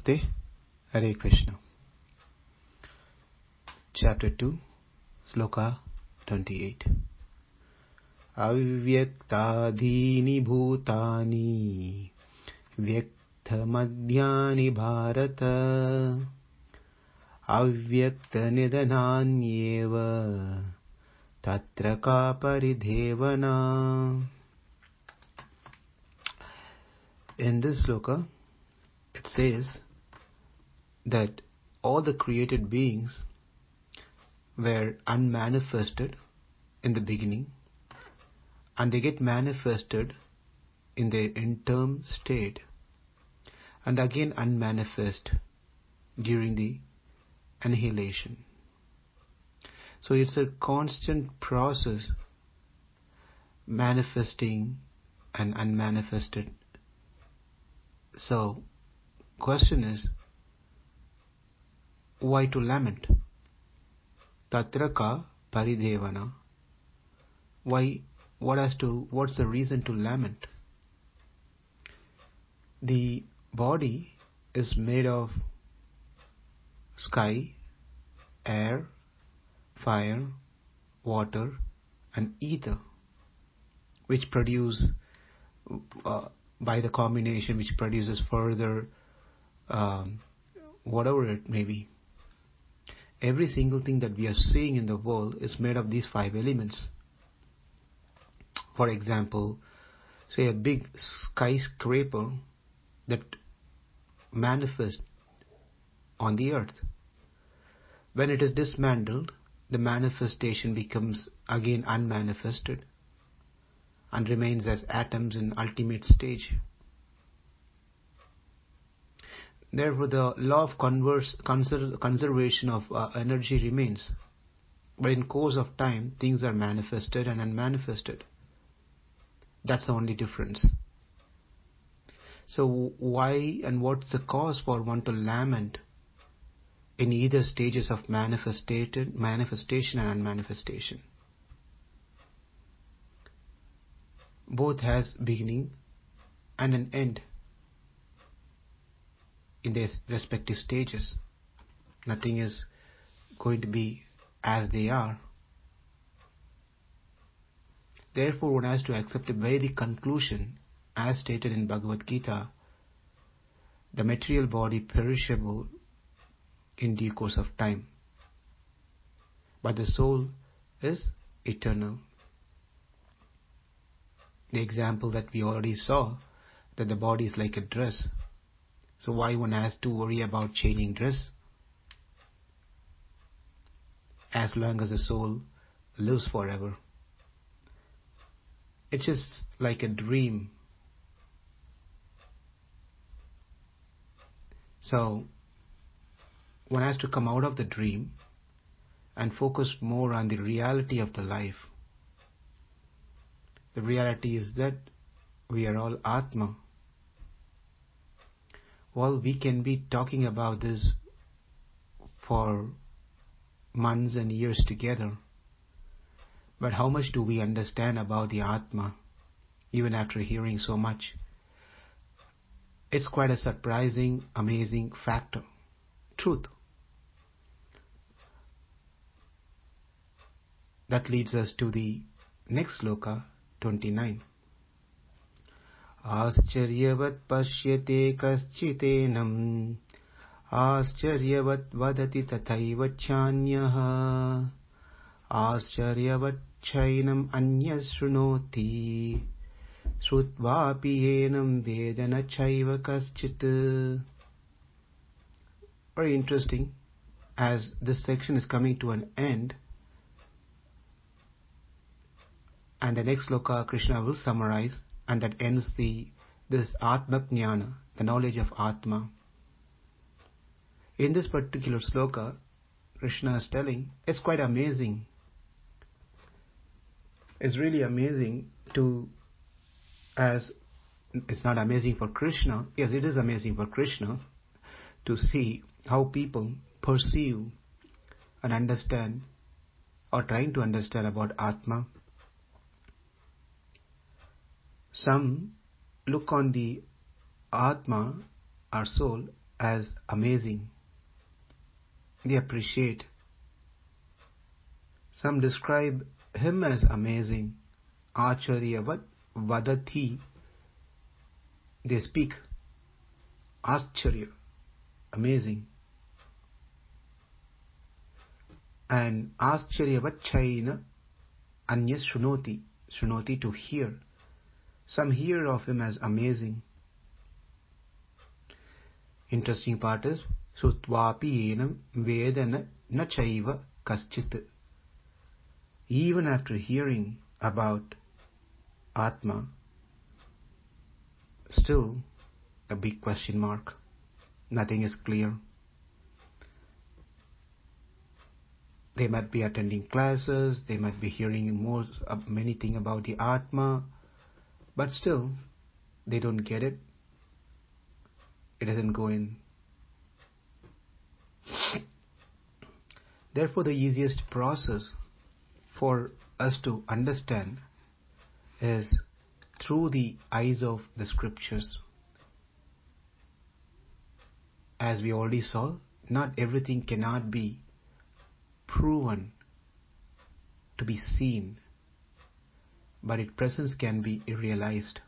Namaste, Hare Krishna. Chapter 2, Sloka 28. Avyakta-ādīni bhūtāni, vyakta-madhyāni bhārata, avyakta-nidhanāny tatra paridevanā. In this sloka, it says that all the created beings were unmanifested in the beginning, and they get manifested in their interim state, and again unmanifest during the annihilation. So it's a constant process, manifesting and unmanifested. So, question is, why to lament? Tatra paridevanā. Why? What's the reason to lament? The body is made of sky, air, fire, water, and ether, which produce by the combination, which produces further whatever it may be. Every single thing that we are seeing in the world is made of these 5 elements. For example, say a big skyscraper that manifests on the earth. When it is dismantled, the manifestation becomes again unmanifested and remains as atoms in ultimate stage. Therefore, the law of conservation of energy remains. But in course of time, things are manifested and unmanifested. That's the only difference. So why and what's the cause for one to lament in either stages of manifestation and unmanifestation? Both has beginning and an end in their respective stages. Nothing is going to be as they are. Therefore, one has to accept the Vedic conclusion as stated in Bhagavad Gita: the material body perishable in due course of time, but the soul is eternal. The example that we already saw, that the body is like a dress. So why one has to worry about changing dress? As long as the soul lives forever. It's just like a dream. So one has to come out of the dream and focus more on the reality of the life. The reality is that we are all Atma. Well, we can be talking about this for months and years together. But how much do we understand about the Atma, even after hearing so much? It's quite a surprising, amazing factor. Truth. That leads us to the next sloka, 29. āścarya-vat paśyati kaścid enam, āścarya-vat vadati tathaiva chānyah, āścarya-vat enam anyas shrunoti, shrutvapi enam vedana chaiva kaścit. Very interesting. As this section is coming to an end, and the next sloka Krishna will summarize, and that ends this atma-jnana, the knowledge of Atma. In this particular sloka, Krishna is telling, it's quite amazing. It's really amazing as it's not amazing for Krishna. Yes, it is amazing for Krishna to see how people perceive and understand or trying to understand about Atma. Some look on the Atma, our soul, as amazing. They appreciate. Some describe him as amazing. āścarya-vat, vadati. They speak. Āścarya, amazing. And āścarya-vat chaina anyas shrunoti, shrunoti to hear. Some hear of him as amazing. Interesting part is sutvapi enam vedana na chaiva kaścid. Even after hearing about Atma, still a big question mark. Nothing is clear. They might be attending classes, they might be hearing many things about the Atma, but still they don't get it. It doesn't go in. Therefore, the easiest process for us to understand is through the eyes of the scriptures. As we already saw, not everything cannot be proven to be seen, but its presence can be realized.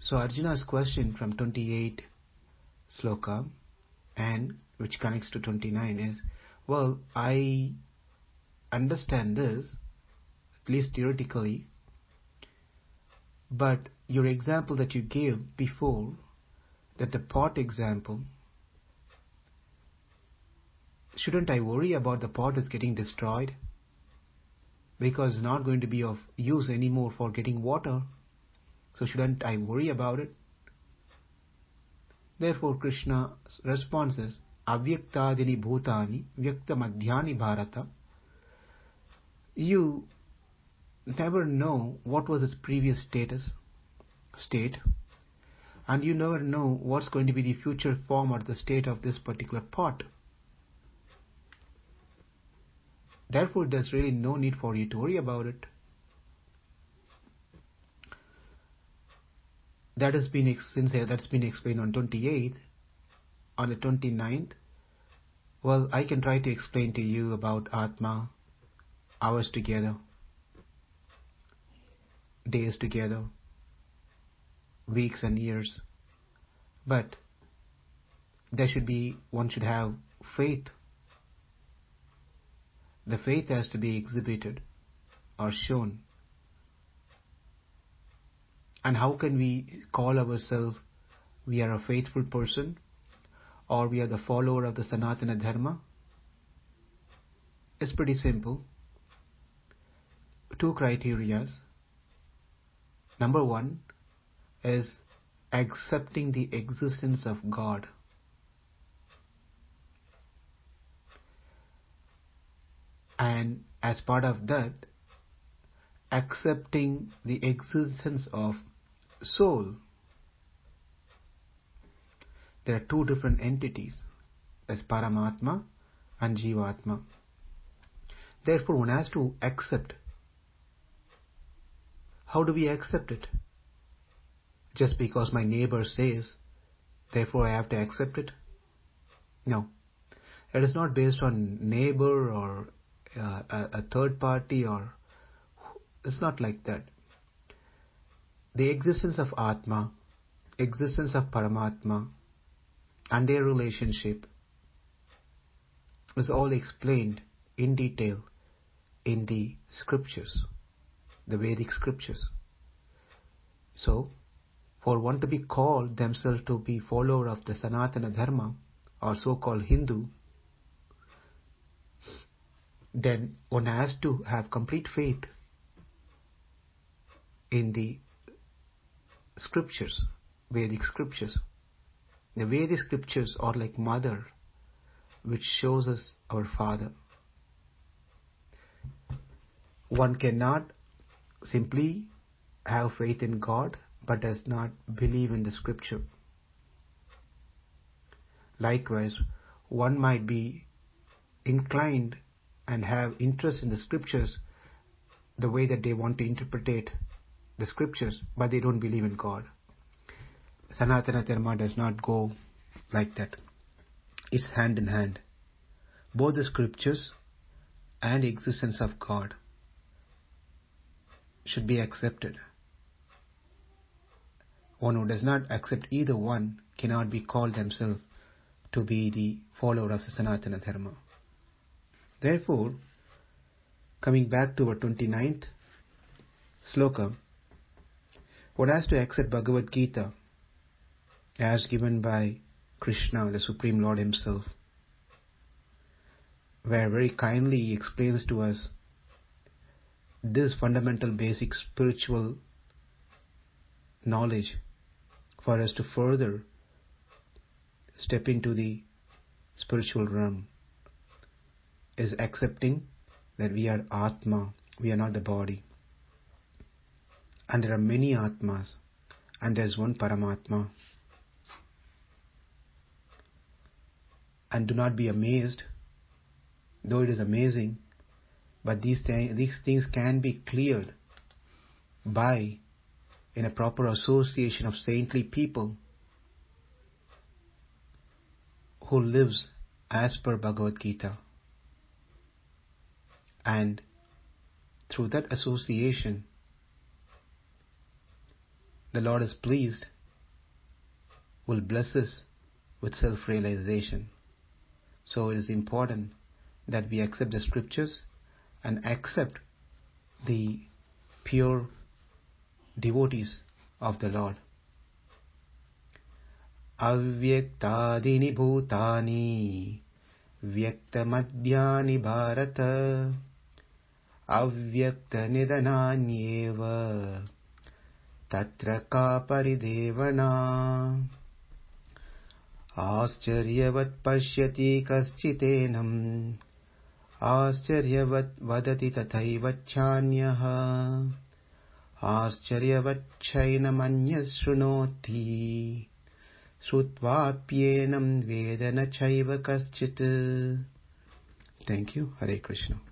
So Arjuna's question from 28 Sloka, and which connects to 29, is, well, I understand this, at least theoretically, but your example that you gave before, that the pot example, shouldn't I worry about the pot is getting destroyed? Because it's not going to be of use anymore for getting water. So shouldn't I worry about it? Therefore Krishna's response is, avyakta-ādīni bhūtāni, vyakta-madhyāni Bharata. You never know what was its previous state, and you never know what's going to be the future form or the state of this particular pot. Therefore, there's really no need for you to worry about it. That's been explained on 28th. On the 29th, well, I can try to explain to you about Atma, hours together, days together, weeks and years. But one should have faith. The faith has to be exhibited or shown. And how can we call ourselves we are a faithful person or we are the follower of the Sanatana Dharma? It's pretty simple. Two criteria. Number one is accepting the existence of God. And as part of that, accepting the existence of soul. There are two different entities, as Paramatma and Jivatma. Therefore, one has to accept. How do we accept it? Just because my neighbor says, therefore I have to accept it? No. It is not based on neighbor or a third party, or it's not like that. The existence of Atma, existence of Paramatma, and their relationship is all explained in detail in the scriptures, the Vedic scriptures. So, for one to be called themselves to be follower of the Sanatana Dharma, or so-called Hindu, then one has to have complete faith in the scriptures, Vedic scriptures. The Vedic scriptures are like mother, which shows us our Father. One cannot simply have faith in God but does not believe in the scripture. Likewise, one might be inclined and have interest in the scriptures the way that they want to interpret the scriptures, but they don't believe in God. Sanatana Dharma does not go like that. It's hand in hand. Both the scriptures and the existence of God should be accepted. One who does not accept either one cannot be called themselves to be the follower of the Sanatana Dharma. Therefore, coming back to our 29th Sloka, one has to accept Bhagavad Gita as given by Krishna, the Supreme Lord Himself, where very kindly He explains to us this fundamental basic spiritual knowledge for us to further step into the spiritual realm is accepting that we are Atma, we are not the body. And there are many Atmas, and there is one Paramatma. And do not be amazed, though it is amazing, but these things can be cleared by in a proper association of saintly people who lives as per Bhagavad Gita. And through that association, the Lord is pleased, will bless us with self-realization. So it is important that we accept the scriptures and accept the pure devotees of the Lord. Avyakta-ādīni bhūtāni, vyakta-madhyāni bhārata, avyakta-nidhanāny, tatra paridevanā, āścarya-vat paśyati kaścid enam, āścarya-vat vadati tathaiva chānyah, āścarya-vat enam shrunoti, srutvāpyenam vedana chaiva kaścid. Thank you. Hare Krishna.